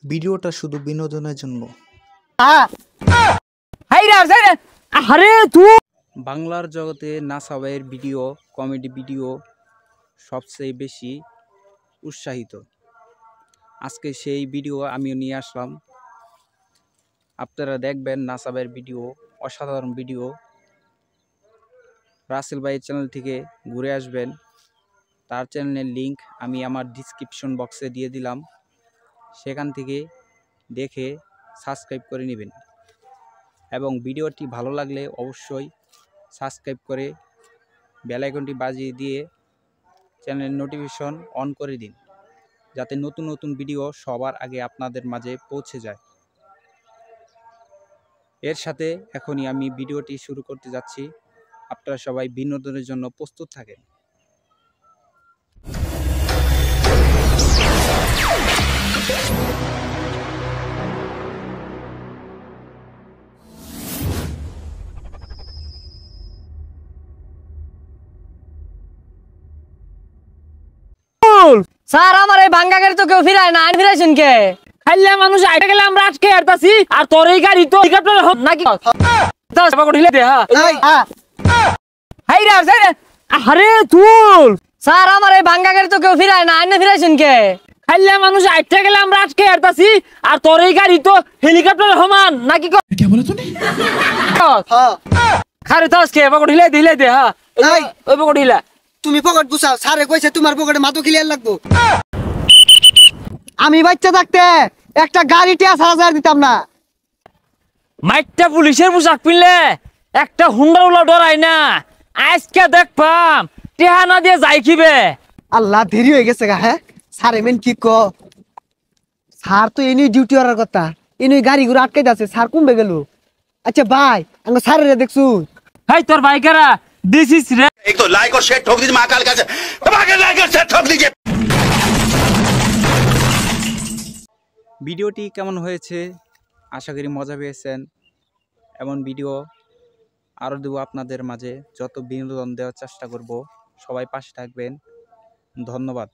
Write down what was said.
ভিডিওটা শুধু বিনোদনের জন্য। বাংলার জগতে নাসাবের ভিডিও, কমেডি ভিডিও সবচেয়ে বেশি উৎসাহিত। আজকে সেই ভিডিও আমিও নিয়ে আসলাম। আপনারা দেখবেন নাসাবের ভিডিও, অসাধারণ ভিডিও। রাসেল ভাইয়ের চ্যানেল থেকে ঘুরে আসবেন। তার চ্যানেলের লিংক আমি আমার ডিসক্রিপশন বক্সে দিয়ে দিলাম, সেখান থেকে দেখে সাবস্ক্রাইব করে নেবেন এবং ভিডিওটি ভালো লাগলে অবশ্যই সাবস্ক্রাইব করে বেল আইকনটি বাজিয়ে দিয়ে চ্যানেলের নোটিফিকেশন অন করে দিন, যাতে নতুন নতুন ভিডিও সবার আগে আপনাদের মাঝে পৌঁছে যায়। এর সাথে এখনই আমি ভিডিওটি শুরু করতে যাচ্ছি। আপনারা সবাই বিনোদনের জন্য প্রস্তুত থাকেন। স্যার আমার এই ভাঙ্গা গাড়ি তো কেউ ফিরায় না, আইন ফিরাইছেন কে? খাইলে মানুষ আইটা গেলে আমরা আজকে হারতাছি আর তোর এই গাড়ি তো হেলিকপ্টার নাকি আরে তুল স্যার আমার এই ভাঙ্গা গাড়ি তো কেউ ফিরায় না, আইন ফিরাইছেন কে? খাইলে মানুষ আইটা গেলে আমরা আজকে হারতাছি আর তোর এই গাড়ি তো হেলিকপ্টার সমান নাকি क्या बोला तूने? খারে তো আজকে পকেট হিলাই দে হ্যাঁ ওই পকেট হিলা তুমি পকেট গুছাও, স্যারে কইছে তোমার পকেটে মাথা ক্লিয়ার লাগবো। আমি বাচ্চা থাকতে একটা গাড়ি টিয়া সারা দিতাম না। মাইকটা পুলিশের পোশাক পিনলে একটা হুন্ডার উলা ডরাই না, আজকে দেখবাম টেহানা দিয়ে যাই কিবে। আল্লাহ দেরি হয়ে গেছে গা। হ্যাঁ স্যার এমন কি ক, স্যার তো এনে ডিউটি করার কথা, এনে গাড়ি ঘুরে আটকাই আছে, স্যার কমবে গেল। আচ্ছা ভাই আমি স্যারের দেখছু। হাই তোর বাইকারা দিস ইজ রে। एक तो लाइक और शेयर ठोक दीजिए महाकाल का धमाके लाइक और शेयर ठोक दीजिए। ভিডিওটি কেমন হয়েছে? আশা করি মজা পেয়েছেন। এমন ভিডিও আরও দেবো আপনাদের মাঝে, যত বিনোদন দেওয়ার চেষ্টা করব। সবাই পাশে থাকবেন। ধন্যবাদ।